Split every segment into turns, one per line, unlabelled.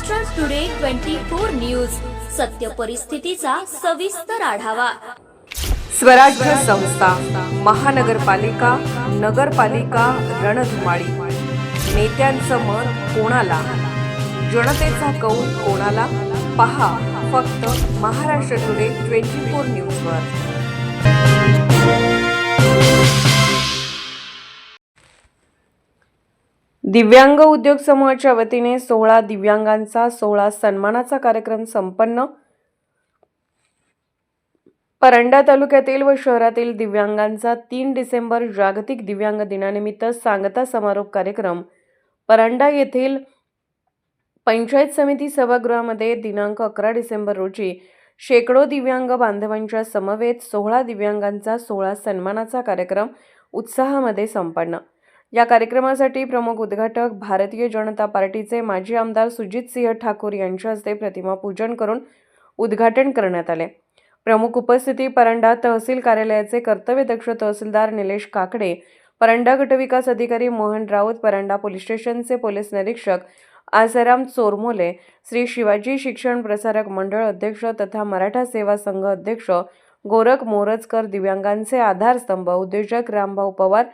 Maharashtra today 24 news, सत्य परिस्थितीचा सविस्तर आढावा।
स्वराज्य संस्था, महानगरपालिका, नगरपालिका रणधुमाळी। नेत्यांचं मत कोणाला, जनतेचा कौल कोणाला? पहा फक्त महाराष्ट्र टुडे 24 न्यूजवर। दिव्यांग उद्योग समूहाच्या वतीने 16 दिव्यांगांचा 16 सन्मानाचा कार्यक्रम संपन्न। परंडा तालुक्यातील व शहरातील दिव्यांगांचा 3 डिसेंबर जागतिक दिव्यांग दिनानिमित्त सांगता समारोप कार्यक्रम परंडा येथील पंचायत समिती सभागृहामध्ये दिनांक 11 डिसेंबर रोजी शेकडो दिव्यांग बांधवांच्या समवेत 16 दिव्यांगांचा 16 सन्मानाचा कार्यक्रम उत्साहामध्ये संपन्न। या कार्यक्रमासाठी प्रमुख उद्घाटक भारतीय जनता पार्टीचे माजी आमदार सुजितसिंह ठाकूर यांच्या हस्ते प्रतिमा पूजन करून उद्घाटन करण्यात आले। प्रमुख उपस्थिती परंडा तहसील कार्यालयाचे कर्तव्यदक्ष तहसीलदार निलेश काकडे, परंडा गटविकास अधिकारी मोहन राऊत, परंडा पोलीस स्टेशनचे पोलीस निरीक्षक आसाराम चोरमोले, श्री शिवाजी शिक्षण प्रसारक मंडळ अध्यक्ष तथा मराठा सेवा संघ अध्यक्ष गोरख मोरजकर, दिव्यांगांचे आधारस्तंभ उद्योजक रामभाऊ पवार,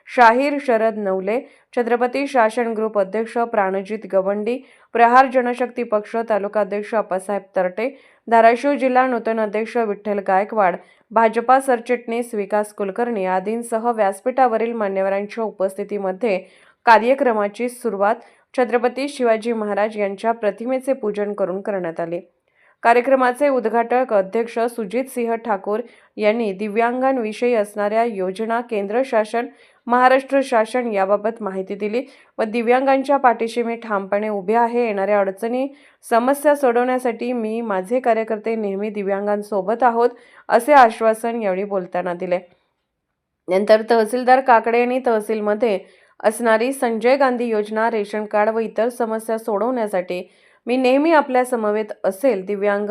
शाहीर शरद नवले, छत्रपती शासन ग्रुप अध्यक्ष प्राणजित गवंडी, प्रहार जनशक्ती पक्ष तालुका अध्यक्ष अप्पासाहेब तरटे, धाराशिव जिल्हा नूतन अध्यक्ष विठ्ठल गायकवाड, भाजपा सरचिटणीस विकास कुलकर्णी आदींसह व्यासपीठावरील मान्यवरांच्या उपस्थितीमध्ये कार्यक्रमाची सुरुवात छत्रपती शिवाजी महाराज यांच्या प्रतिमेचे पूजन करून करण्यात आले। कार्यक्रमाचे उद्घाटक अध्यक्ष सुजितसिंह ठाकूर यांनी दिव्यांगांविषयी असणाऱ्या योजना, केंद्र शासन, महाराष्ट्र शासन याबाबत माहिती दिली व दिव्यांगांच्या पाठीशी मी ठामपणे उभे आहे। येणाऱ्या अडचणी, समस्या सोडवण्यासाठी मी, माझे कार्यकर्ते नेहमी दिव्यांगांसोबत आहोत असे आश्वासन यावेळी बोलताना दिले। नंतर तहसीलदार काकडे यांनी तहसीलमध्ये असणारी संजय गांधी योजना, रेशन कार्ड व इतर समस्या सोडवण्यासाठी मी नेहमी आपल्या समवेत असेल। दिव्यांग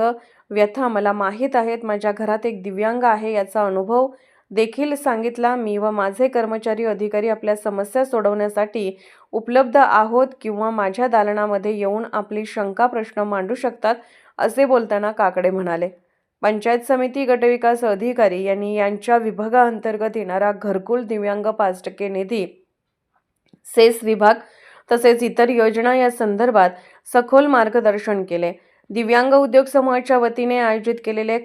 व्यथा मला माहीत आहेत, माझ्या घरात एक दिव्यांग आहे याचा अनुभव देखील सांगितला। मी व माझे कर्मचारी अधिकारी आपल्या समस्या सोडवण्यासाठी उपलब्ध आहोत किंवा माझ्या दालनामध्ये येऊन आपली शंका, प्रश्न मांडू शकतात असे बोलताना काकडे म्हणाले। पंचायत समिती गटविकास अधिकारी यांनी यांच्या विभागाअंतर्गत येणारा घरकुल, दिव्यांग 5% निधी, सेस विभाग तसेच इतर योजना या संदर्भात सखोल मार्गदर्शन केले। दिव्यांग उद्योग समूहाच्या वतीने आयोजित केलेले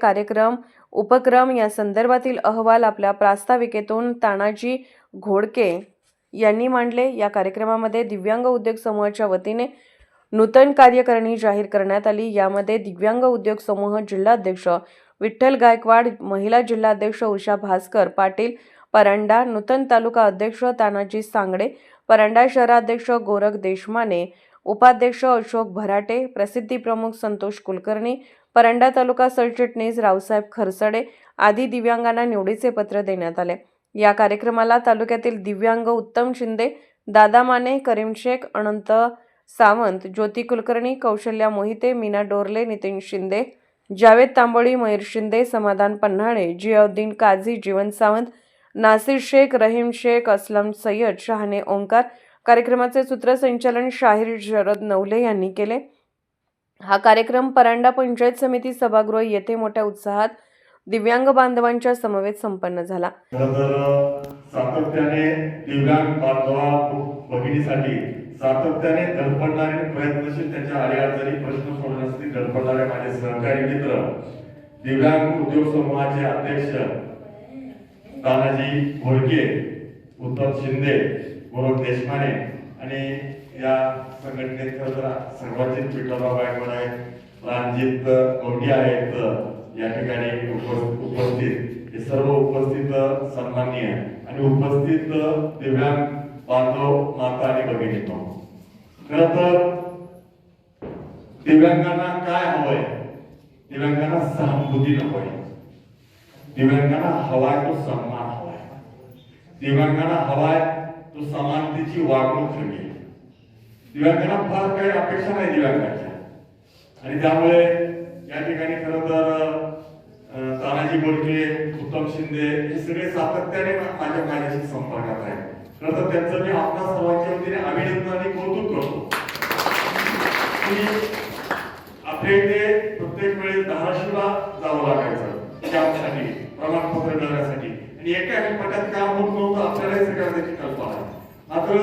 उपक्रम या संदर्भातील अहवाल आपल्या प्रास्ताविकेतून तानाजी घोडके यांनी मांडले। या कार्यक्रमामध्ये दिव्यांग उद्योग समूहाच्या वतीने नूतन कार्यकारिणी जाहीर करण्यात आली। यामध्ये दिव्यांग उद्योग समूह जिल्हाध्यक्ष विठ्ठल गायकवाड, महिला जिल्हाध्यक्ष उषा भास्कर पाटील, परंडा नूतन तालुका अध्यक्ष तानाजी सांगडे, परंडा शहराध्यक्ष गोरख देशमाने, उपाध्यक्ष अशोक भराटे, प्रसिद्धी प्रमुख संतोष कुलकर्णी, परंडा तालुका सरचिटणीस रावसाहेब खरसडे आदी दिव्यांगांना निवडीचे पत्र देण्यात आले। या कार्यक्रमाला तालुक्यातील दिव्यांग उत्तम शिंदे, दादा माने, करीम शेख, अनंत सावंत, ज्योती कुलकर्णी, कौशल्या मोहिते, मीना डोरले, नितीन शिंदे, जावेद तांबोळी, मयूर शिंदे, समाधान पन्हाळे, जियाउद्दीन काझी, जीवन सावंत, नासिर शेख, रहीम शेख, असलम सय्यद, शहाणे ओंकार। कार्यक्रमाचे सूत्रसंचालन शाहीर शरद नवले यांनी केले। हा कार्यक्रम परंडा पंचायत समिती सभागृह येथे मोठ्या उत्साहात दिव्यांग बांधवांच्या समवेत संपन्न झाला।
सातत्याने दिव्यांग बांधवा भगिनीसाठी सातत्याने धडपडणारे, प्रयत्नशील, त्यांच्या अडीअडचणी प्रश्न सोडवण्यासाठी धडपडणारे माझे सहकारी मित्र, दिव्यांग उद्योग समूहाचे अध्यक्ष तानाजी घोडके, उत्तम शिंदे, गोरख देशमाने आणि या संघटनेत सर्वांचे विठ्ठलराव गायकवाड आहेत, प्राणजित गवंडी आहेत या ठिकाणी उपस्थित। हे सर्व उपस्थित सन्माननीय आणि उपस्थित दिव्यांग बांधव, माता आणि भगिनींनो, खरं तर दिव्यांगांना काय हवंय? दिव्यांगांना सहानुभूती नकोय, दिव्यांगांना हवाय तो सन्मान हवाय, दिव्यांगांना हवाय तो समानतेची वागणूक हवी। दिव्यांगांना फार काही अपेक्षा नाही दिव्यांगाच्या, आणि त्यामुळे या ठिकाणी खरं तर तानाजी घोडके, उत्तम शिंदे हे सगळे सातत्याने माझ्याशी संपर्कात आहेत। खरं तर त्यांचं मी आपल्या सर्वांच्या वतीने अभिनंदन आणि कौतुक करतो की आपल्या इथे प्रत्येक वेळेस धाराशिवला जावं लागायचं कॅम्पसाठी, प्रमाणपत्र मिळवण्यासाठी, आणि एका हेल्पटात काम होत नव्हतं. आपल्यालाही सगळ्या त्याची कल्पना आहे. मात्र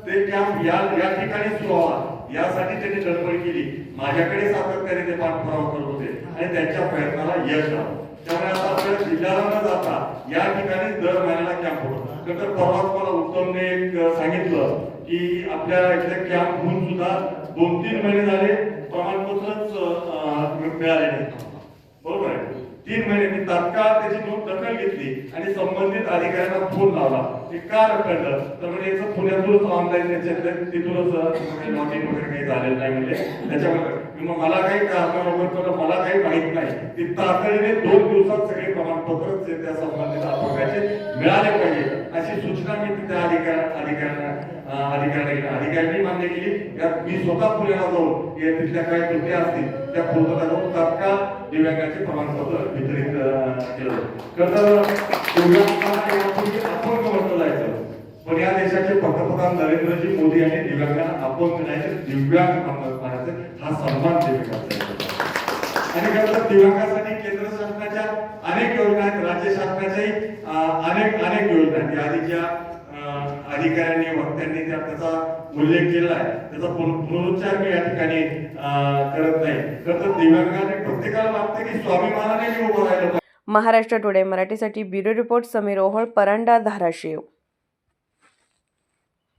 ते कॅम्प या ठिकाणी सुरू व्हावा यासाठी त्यांनी धडपड केली. माझ्याकडे सातत्याने ते पाठपुरावा करत होते आणि त्यांच्या प्रयत्नाला यश आलं. त्यामुळे आता आपल्याला जिल्ह्याला न जाता या ठिकाणी दर महिन्याला कॅम्प होतो. तर परवाच मला उत्तमने एक सांगितलं की आपल्या इथे कॅम्प होऊन सुद्धा 2-3 महिने झाले प्रमाणपत्रच मिळाले नाही. बरोबर आहे. 3 महिने मी तात्काळ त्याची नोंद दखल घेतली आणि संबंधित अधिकाऱ्यांना फोन लावला. ते का रखडलं तर म्हणजे याचं पुण्यातूनच ऑनलाईन त्याच्यात तिथूनच लॉगिन वगैरे काही झालेलं नाही. म्हणजे त्याच्यामुळे मग मला काही कारणाबरोबर मला काही माहित नाही. ती तातडीने 2 दिवसात सगळे प्रमाणपत्र त्या संबंधित अपंगाचे मिळाले पाहिजे अशी सूचना मी त्या अधिकाऱ्यांनी मान्य केली. यात मी स्वतः पुण्याला जाऊन तिथल्या काही त्रुटी असतील त्या पूर्तता करून तात्काळ दिव्यांगाचे प्रमाणपत्र वितरित केलं. अपंग म्हटलं जायचं, पण या देशाचे पंतप्रधान नरेंद्रजी मोदी यांनी दिव्यांगांना अपंग नाही दिव्यांग म्हणायचं हा सन्मान दिव्यांगाचा. आणि खरं दिव्यांगासाठी केंद्र शासनाच्या अनेक योजना आहेत, राज्य शासनाच्याही अनेक योजना आहेत. या आधीच्या अधिकाऱ्यांनी वक्त्यांनी त्याचा उल्लेख केला आहे. त्याचा पुनरुच्चार मी या ठिकाणी करत नाही. तर दिव्यांगाने प्रत्येकाला वाटतं की स्वाभिमानाने उभं राहिलं.
महाराष्ट्र टुडे मराठीसाठी ब्युरो रिपोर्ट समीर ओहोळ, परांडा, धाराशिव.